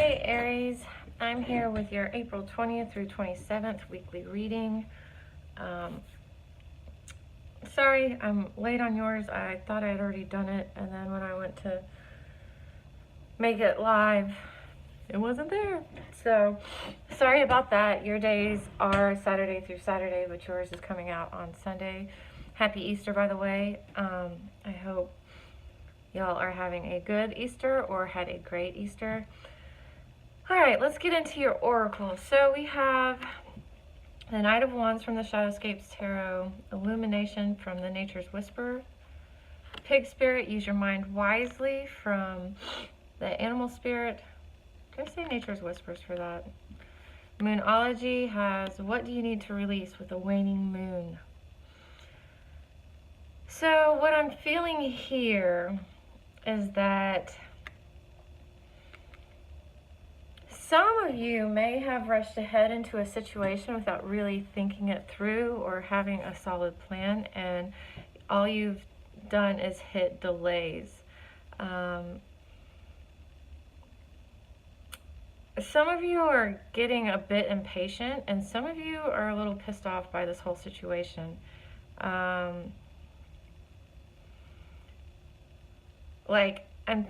Hey Aries, I'm here with your April 20th through 27th weekly reading. Sorry, I'm late on yours. I thought I had already done it, and then when I went to make it live, it wasn't there. So, sorry about that. Your days are Saturday through Saturday, but yours is coming out on Sunday. Happy Easter, by the way. I hope y'all are having a good Easter or had a great Easter. All right, let's get into your oracle. So we have the Knight of Wands from the Shadowscapes Tarot, Illumination from the Nature's Whisper, Pig Spirit, Use Your Mind Wisely from the Animal Spirit. Did I say Nature's Whispers for that? Moonology has What Do You Need to Release with a Waning Moon. So what I'm feeling here is that some of you may have rushed ahead into a situation without really thinking it through or having a solid plan, and all you've done is hit delays. Some of you are getting a bit impatient, and some of you are a little pissed off by this whole situation. Like, I'm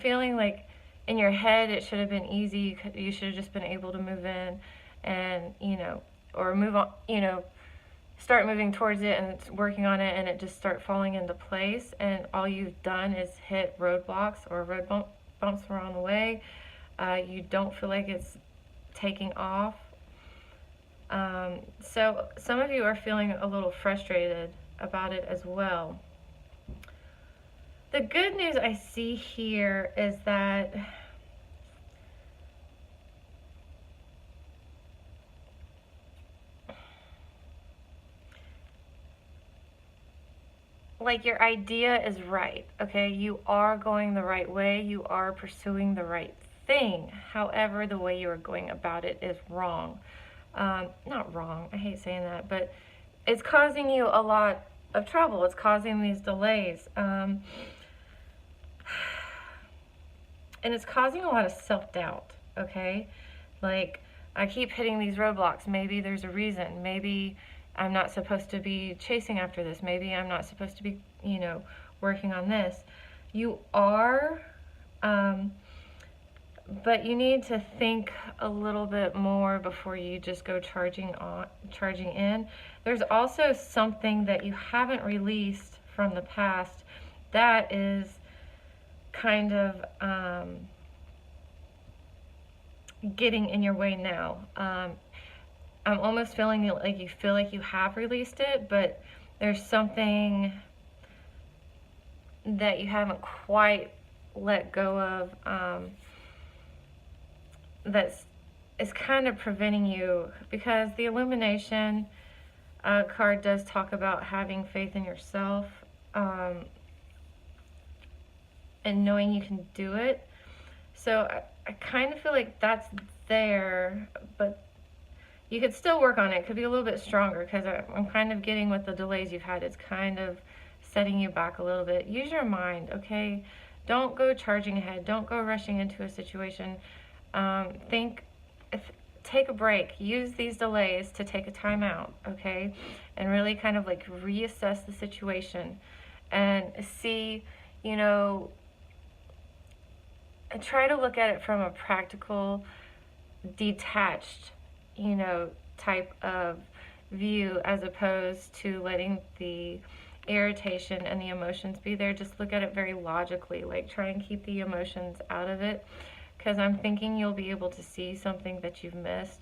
feeling like in your head it should have been easy. You should have just been able to move in and, or move on, start moving towards it and working on it, and it just start falling into place. And all you've done is hit roadblocks or road bumps along the way. You don't feel like it's taking off. So some of you are feeling a little frustrated about it as well. The good news I see here is that like your idea is right, okay? You are going the right way. You are pursuing the right thing. However, the way you are going about it is wrong. Not wrong, I hate saying that, but it's causing you a lot of trouble. It's causing these delays. And it's causing a lot of self-doubt, okay? Like, I keep hitting these roadblocks. Maybe there's a reason. Maybe I'm not supposed to be chasing after this. Maybe I'm not supposed to be, working on this. You are, but you need to think a little bit more before you just go charging in. There's also something that you haven't released from the past that is kind of getting in your way now. I'm almost feeling like you feel like you have released it, but there's something that you haven't quite let go of is kind of preventing you, because the Illumination card does talk about having faith in yourself and knowing you can do it. So I kind of feel like that's there, but you could still work on it. It could be a little bit stronger, because I'm kind of getting with the delays you've had. It's kind of setting you back a little bit. Use your mind, okay? Don't go charging ahead. Don't go rushing into a situation. Take a break. Use these delays to take a time out, okay? And really kind of like reassess the situation and see, and try to look at it from a practical, detached, type of view, as opposed to letting the irritation and the emotions be there. Just look at it very logically, like try and keep the emotions out of it, because I'm thinking you'll be able to see something that you've missed.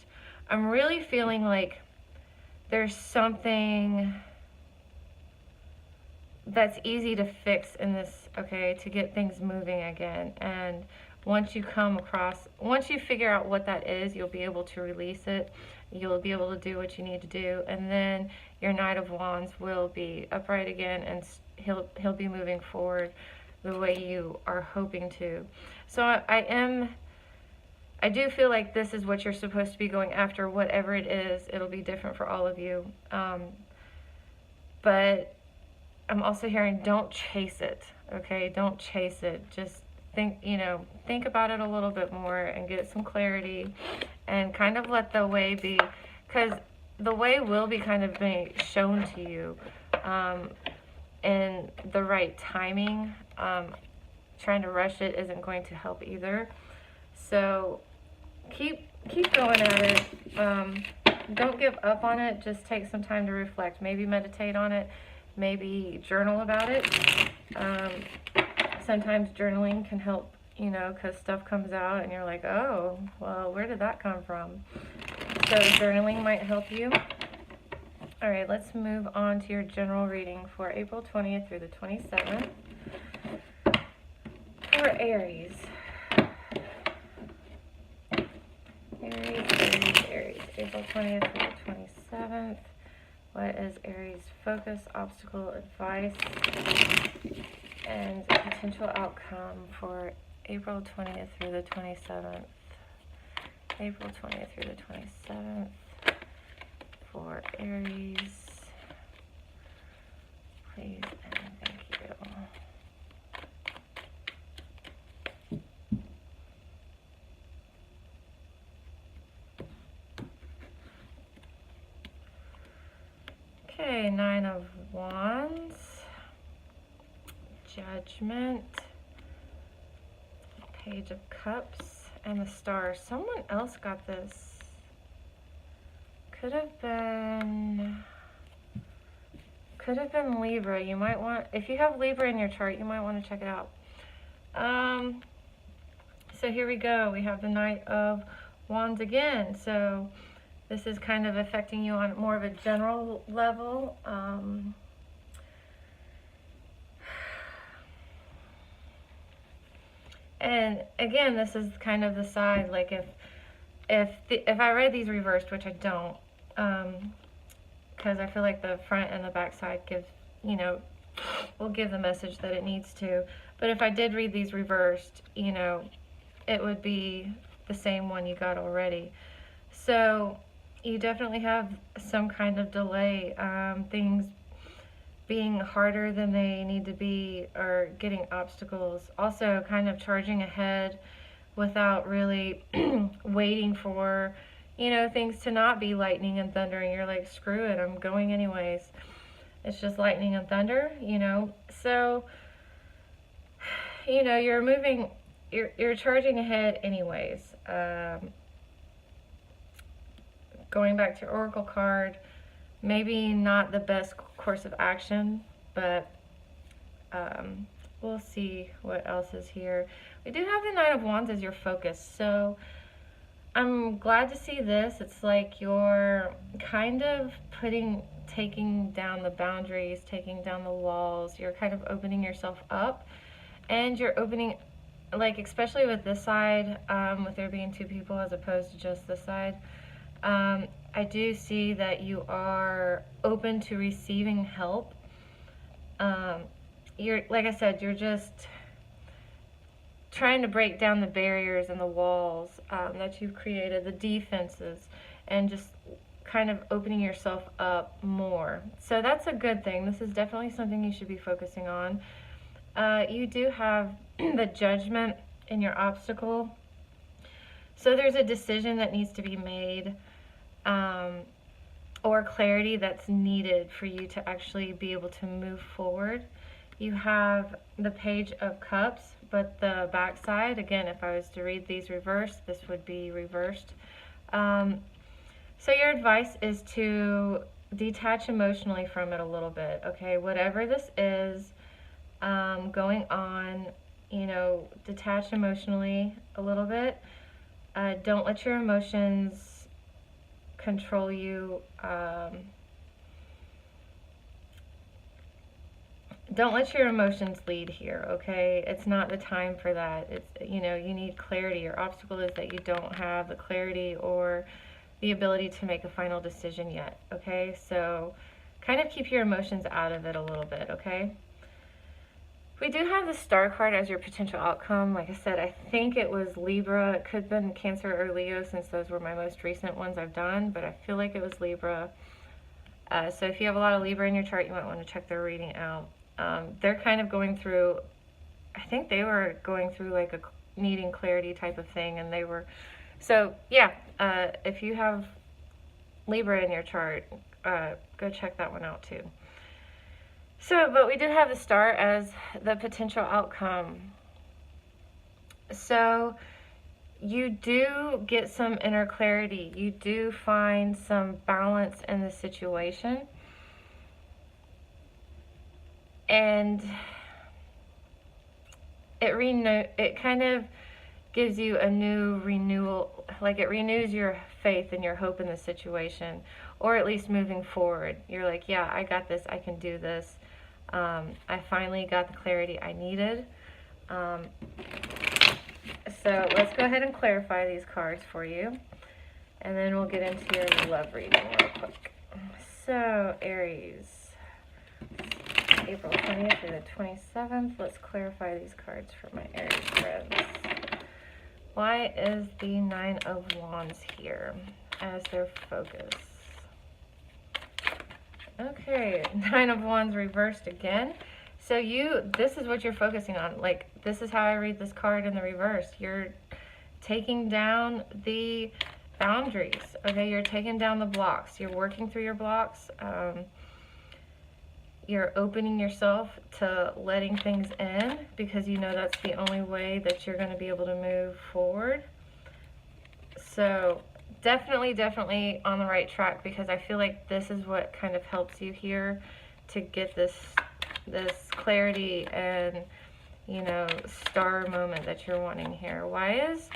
I'm really feeling like there's something that's easy to fix in this, okay, to get things moving again. And once you figure out what that is, you'll be able to release it. You'll be able to do what you need to do, and then your Knight of Wands will be upright again, and he'll be moving forward the way you are hoping to. So I do feel like this is what you're supposed to be going after. Whatever it is, it'll be different for all of you. But I'm also hearing, don't chase it, okay? Don't chase it. Just think about it a little bit more and get some clarity, and kind of let the way be, because the way will be kind of being shown to you in the right timing. Trying to rush it isn't going to help either. So keep going at it. Don't give up on it. Just take some time to reflect. Maybe meditate on it. Maybe journal about it. Sometimes journaling can help, because stuff comes out and you're like, oh, well, where did that come from? So journaling might help you. All right, let's move on to your general reading for April 20th through the 27th. For Aries. Aries. April 20th through the 27th. What is Aries' focus, obstacle, advice, and potential outcome for April 20th through the 27th? April 20th through the 27th for Aries. Please and thank you. Okay, 9 of Wands, Judgment, Page of Cups, and the Star. Someone else got this. Could have been Libra. You might want, if you have Libra in your chart, you might want to check it out. So here we go. We have the Knight of Wands again. So this is kind of affecting you on more of a general level. And again, this is kind of the side, like if I read these reversed, which I don't, because I feel like the front and the back side gives, will give the message that it needs to. But if I did read these reversed, it would be the same one you got already. So you definitely have some kind of delay, things being harder than they need to be, or getting obstacles. Also kind of charging ahead without really waiting for, things to not be lightning and thunder, and you're like, screw it, I'm going anyways. It's just lightning and thunder, So, you're moving, you're charging ahead anyways. Going back to your Oracle card, maybe not the best course of action, but we'll see what else is here. We do have the Knight of Wands as your focus, so I'm glad to see this. It's like you're kind of taking down the boundaries, taking down the walls. You're kind of opening yourself up, and you're opening, like, especially with this side, with there being two people as opposed to just this side. I do see that you are open to receiving help. You're, like I said, you're just trying to break down the barriers and the walls that you've created, the defenses, and just kind of opening yourself up more. So that's a good thing. This is definitely something you should be focusing on. You do have the Judgment in your obstacle. So there's a decision that needs to be made, or clarity that's needed for you to actually be able to move forward. You have the Page of Cups, but the back side, again, if I was to read these reversed, this would be reversed. So your advice is to detach emotionally from it a little bit, okay? Whatever this is going on, detach emotionally a little bit. Don't let your emotions control you. Don't let your emotions lead here, okay? It's not the time for that. It's, you need clarity. Your obstacle is that you don't have the clarity or the ability to make a final decision yet, okay? So kind of keep your emotions out of it a little bit, okay? We do have the Star card as your potential outcome. Like I said, I think it was Libra. It could have been Cancer or Leo, since those were my most recent ones I've done, but I feel like it was Libra. So if you have a lot of Libra in your chart, you might want to check their reading out. They're kind of going through I think they were going through like a needing clarity type of thing, and they were, so yeah, if you have Libra in your chart, go check that one out too. So, but we did have the Star as the potential outcome. So you do get some inner clarity. You do find some balance in the situation. And it kind of gives you a new renewal, like it renews your faith and your hope in the situation, or at least moving forward. You're like, yeah, I got this, I can do this. I finally got the clarity I needed. So let's go ahead and clarify these cards for you, and then we'll get into your love reading real quick. So Aries, April 20th through the 27th. Let's clarify these cards for my Aries friends. Why is the Nine of Wands here as their focus? Okay, Nine of Wands reversed again. So this is what you're focusing on. Like, this is how I read this card in the reverse. You're taking down the boundaries, okay? You're taking down the blocks. You're working through your blocks. You're opening yourself to letting things in, because you know that's the only way that you're going to be able to move forward. So definitely on the right track, because I feel like this is what kind of helps you here to get this clarity and, you know, star moment that you're wanting here. Why is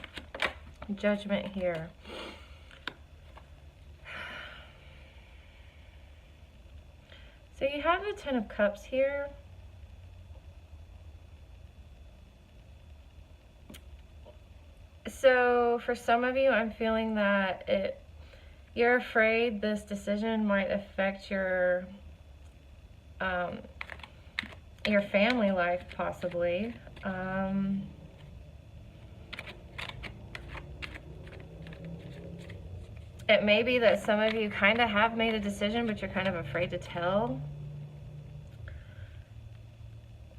Judgment here? So you have the Ten of Cups here. So for some of you, I'm feeling that you're afraid this decision might affect your family life, possibly. It may be that some of you kind of have made a decision, but you're kind of afraid to tell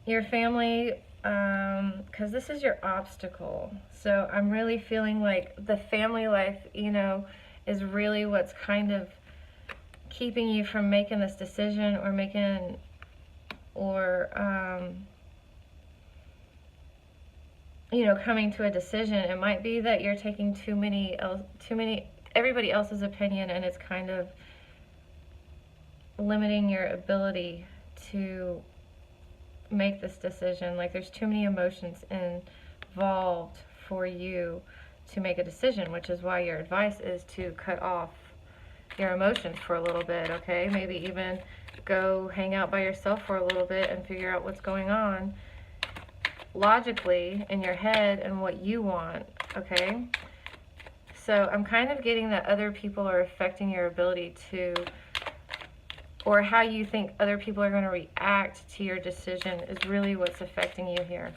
your family, because this is your obstacle. So I'm really feeling like the family life, you know, is really what's kind of keeping you from making this decision, or you know, coming to a decision. It might be that you're taking too many everybody else's opinion, and it's kind of limiting your ability to make this decision. Like, there's too many emotions involved for you to make a decision, which is why your advice is to cut off your emotions for a little bit, okay? Maybe even go hang out by yourself for a little bit and figure out what's going on logically in your head and what you want, okay? So I'm kind of getting that other people are affecting your ability to, or how you think other people are going to react to your decision is really what's affecting you here.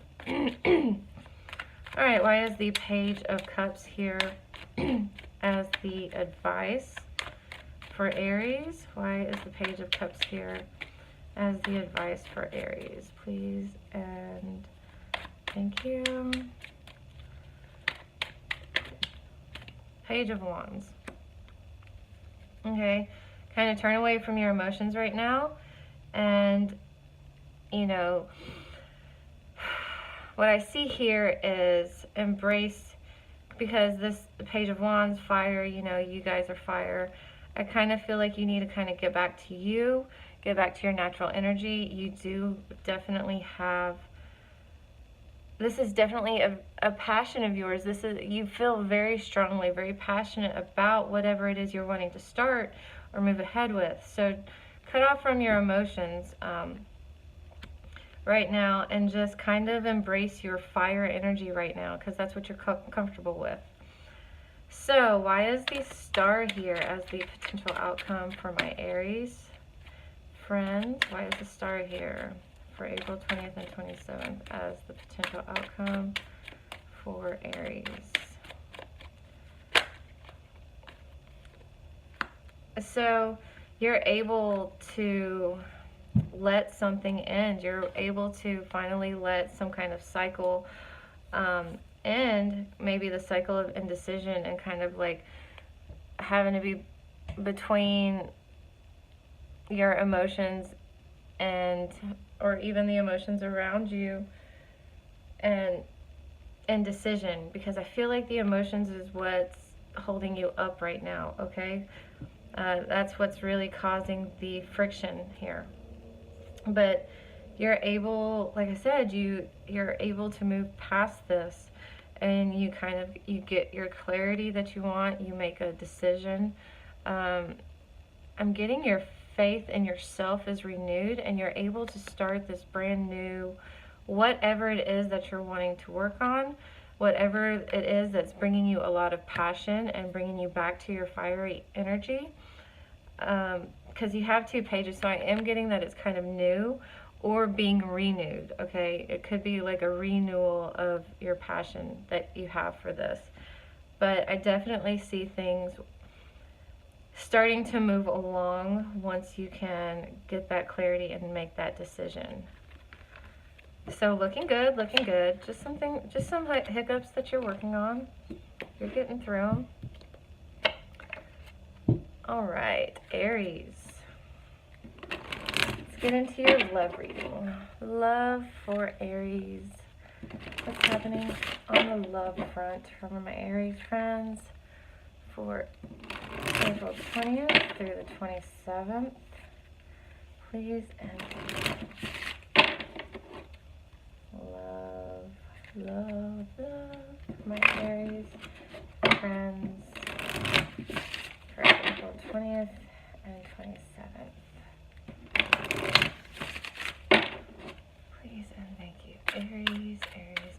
All right, why is the Page of Cups here as the advice for Aries? Why is the Page of Cups here as the advice for Aries? Please and thank you. Page of Wands. Okay, kind of turn away from your emotions right now, and, you know, what I see here is embrace, because this Page of Wands, fire, you know, you guys are fire. I kind of feel like you need to kind of get back to you, get back to your natural energy. You do definitely have, this is definitely a passion of yours. This is, you feel very strongly, very passionate about whatever it is you're wanting to start or move ahead with. So cut off from your emotions right now, and just kind of embrace your fire energy right now, because that's what you're comfortable with. So why is the Star here as the potential outcome for my Aries friend? Why is the Star here for April 20th and 27th as the potential outcome for Aries? So you're able to let something end. You're able to finally let some kind of cycle end, maybe the cycle of indecision and kind of like having to be between your emotions and, or even the emotions around you, and indecision, because I feel like the emotions is what's holding you up right now, okay? That's what's really causing the friction here. But you're able, like I said, you're able to move past this, and you get your clarity that you want. You make a decision. I'm getting your faith in yourself is renewed, and you're able to start this brand new, whatever it is that you're wanting to work on, whatever it is that's bringing you a lot of passion and bringing you back to your fiery energy. Because you have 2 pages, so I am getting that it's kind of new or being renewed, okay? It could be like a renewal of your passion that you have for this. But I definitely see things starting to move along once you can get that clarity and make that decision. So looking good, looking good. Just some hiccups that you're working on. You're getting through them. All right, Aries. Let's get into your love reading. Love for Aries. What's happening on the love front for my Aries friends for April 20th through the 27th? Please and love, love, love, my Aries friends for April 20th and 27th. Please and thank you. Aries, Aries, Aries.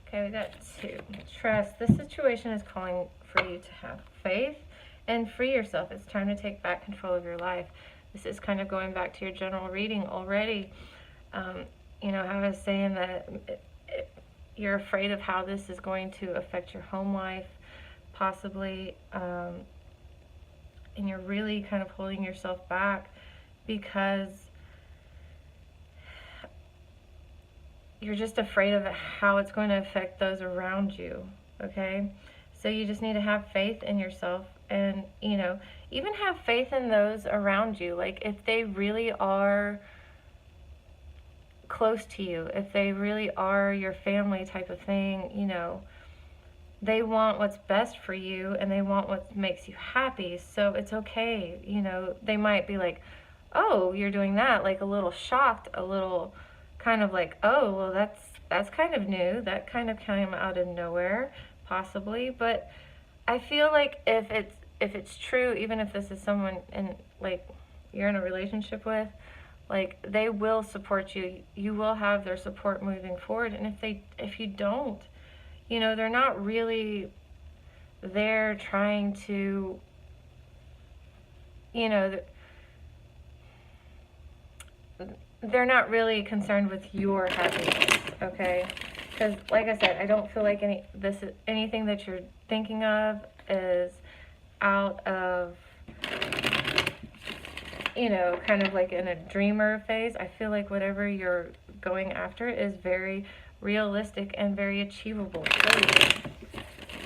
Okay, we got 2. Trust. This situation is calling for you to have faith and free yourself. It's time to take back control of your life. This is kind of going back to your general reading already. You know, I was saying that you're afraid of how this is going to affect your home life, possibly, and you're really kind of holding yourself back because you're just afraid of how it's going to affect those around you, okay? So you just need to have faith in yourself and, you know, even have faith in those around you. Like, if they really are close to you, if they really are your family type of thing, you know, they want what's best for you and they want what makes you happy. So it's okay. You know, they might be like, oh, you're doing that, like a little shocked, a little kind of like, oh, well, that's kind of new. That kind of came out of nowhere, possibly. But I feel like if it's true, even if this is someone in, like, you're in a relationship with, like, they will support you. You will have their support moving forward. And if you don't, you know, they're not really there trying to, you know, they're not really concerned with your happiness, okay? Because, like I said, I don't feel like anything that you're thinking of is out of, you know, kind of like in a dreamer phase. I feel like whatever you're going after is very realistic and very achievable.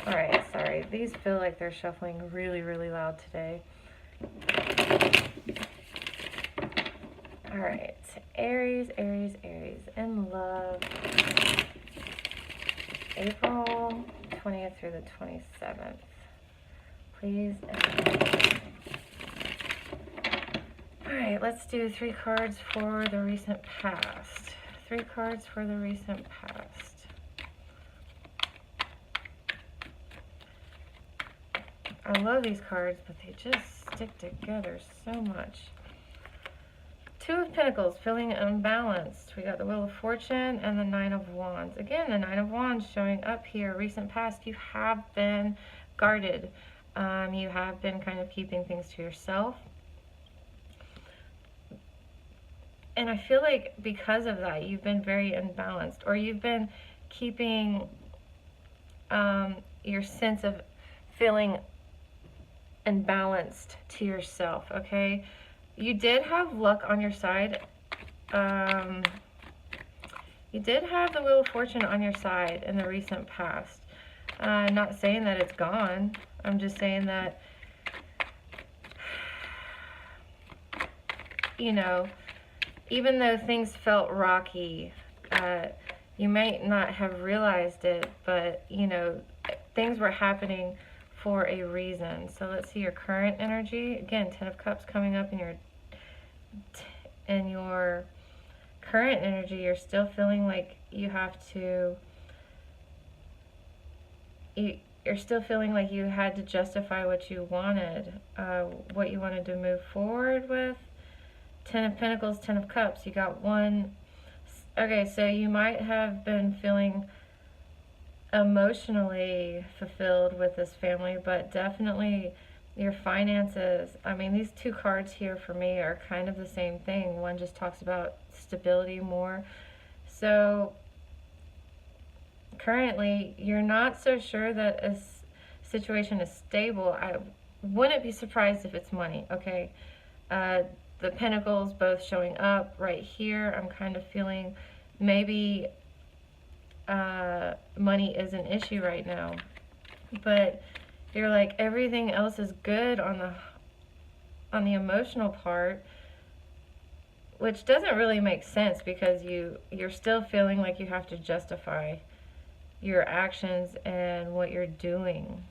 All right, sorry. These feel like they're shuffling really, really loud today. All right, Aries, Aries, Aries, in love, April 20th through the 27th. Please. All right, let's do 3 cards for the recent past. 3 cards for the recent past. I love these cards, but they just stick together so much. 2 of Pentacles, feeling unbalanced. We got the Wheel of Fortune and the 9 of Wands. Again, the 9 of Wands showing up here. Recent past, you have been guarded. You have been kind of keeping things to yourself. And I feel like because of that, you've been very unbalanced, or you've been keeping your sense of feeling unbalanced to yourself, okay? you did have luck on your side. You did have the Wheel of Fortune on your side in the recent past. Not saying that it's gone. I'm just saying that, you know, even though things felt rocky, you might not have realized it, but, you know, things were happening for a reason. So let's see your current energy. Again, Ten of Cups coming up in your current energy. You're still feeling like you have to, you're still feeling like you had to justify what you wanted to move forward with. Ten of Pentacles, Ten of Cups. You got one. Okay, so you might have been feeling emotionally fulfilled with this family, but definitely your finances. I mean, these two cards here for me are kind of the same thing. One just talks about stability more. So currently, you're not so sure that a situation is stable. I wouldn't be surprised if it's money, okay? The Pentacles both showing up right here. I'm kind of feeling maybe money is an issue right now. But you're like, everything else is good on the emotional part, which doesn't really make sense because you're still feeling like you have to justify your actions and what you're doing.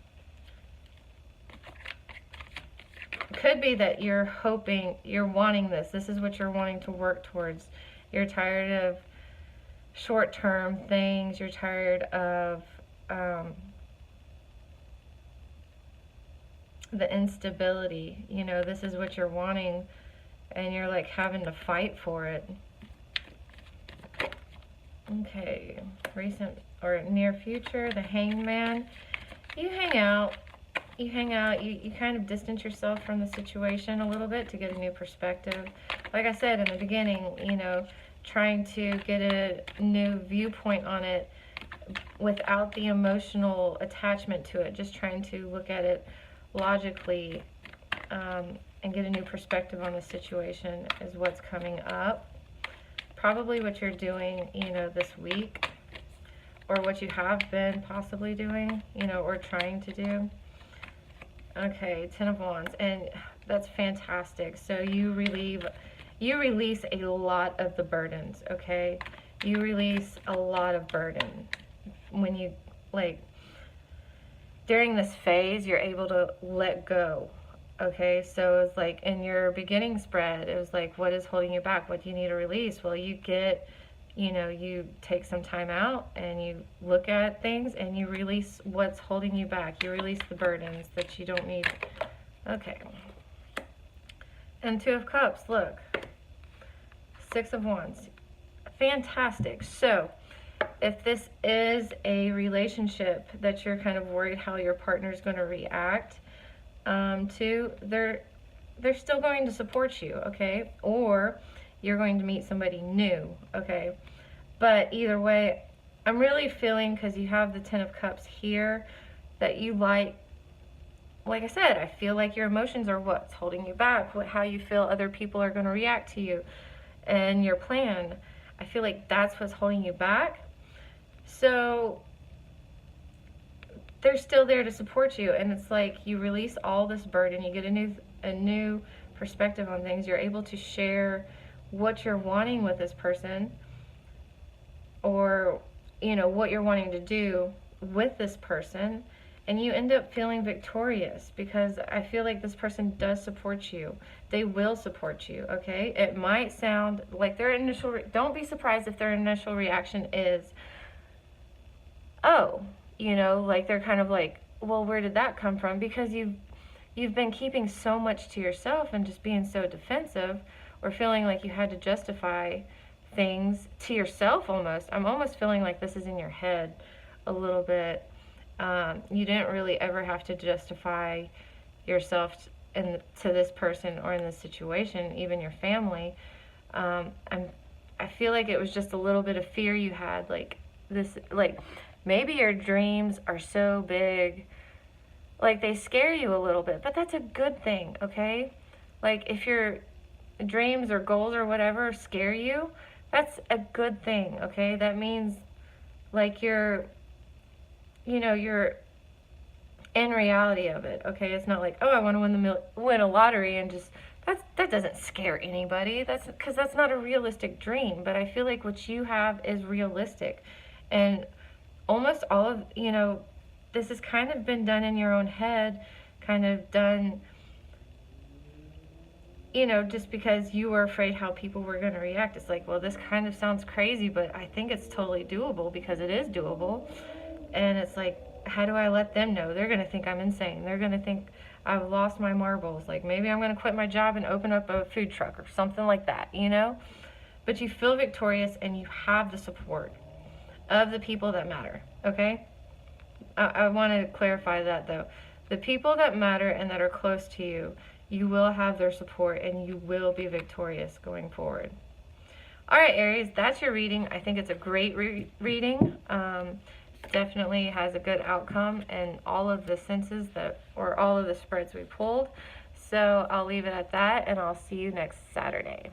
Could be that you're hoping, you're wanting this. This is what you're wanting to work towards. You're tired of short-term things. You're tired of the instability. You know, this is what you're wanting, and you're like having to fight for it. Okay, recent or near future, the Hanged Man. You hang out. You kind of distance yourself from the situation a little bit to get a new perspective. Like I said in the beginning, you know, trying to get a new viewpoint on it without the emotional attachment to it, just trying to look at it logically and get a new perspective on the situation is what's coming up. Probably what you're doing, you know, this week, or what you have been possibly doing, you know, or trying to do. Okay, Ten of Wands, and that's fantastic. So you release a lot of the burdens, okay? You release a lot of burden. When you, like, during this phase, you're able to let go, okay? So it's like in your beginning spread, it was like, what is holding you back? What do you need to release? Well, you get, you know, you take some time out and you look at things and you release what's holding you back. You release the burdens that you don't need. Okay. And Two of Cups, look. Six of Wands. Fantastic. So, if this is a relationship that you're kind of worried how your partner's going to react to, they're still going to support you, okay? Or you're going to meet somebody new, okay? But either way, I'm really feeling, because you have the Ten of Cups here, that you like I said, I feel like your emotions are what's holding you back, how you feel other people are going to react to you and your plan. I feel like that's what's holding you back. So they're still there to support you, and it's like you release all this burden, you get a new perspective on things. You're able to share what you're wanting with this person, or, you know, what you're wanting to do with this person, and you end up feeling victorious because I feel like this person does support you. They will support you, okay? It might sound like their initial, don't be surprised if their initial reaction is, oh, you know, like they're kind of like, well, where did that come from? Because you've been keeping so much to yourself and just being so defensive, or feeling like you had to justify things to yourself almost. I'm almost feeling like this is in your head a little bit. You didn't really ever have to justify yourself to this person or in this situation, even your family. I feel like it was just a little bit of fear you had, like this, like maybe your dreams are so big, like they scare you a little bit, but that's a good thing, okay? Like if you're dreams or goals or whatever scare you, that's a good thing, okay? That means like you're in reality of it, okay? It's not like, oh, I want to win a lottery and just, that doesn't scare anybody. That's because that's not a realistic dream. But I feel like what you have is realistic. And almost all of, this has kind of been done in your own head, kind of done, just because you were afraid how people were going to react. It's like, well, this kind of sounds crazy, but I think it's totally doable because it is doable. And it's like, how do I let them know? They're going to think I'm insane. They're going to think I've lost my marbles. Like, maybe I'm going to quit my job and open up a food truck or something like that, But you feel victorious and you have the support of the people that matter, okay? I want to clarify that, though. The people that matter and that are close to you, you will have their support and you will be victorious going forward. All right, Aries, that's your reading. I think it's a great reading. Definitely has a good outcome in all of the senses or all of the spreads we pulled. So I'll leave it at that, and I'll see you next Saturday.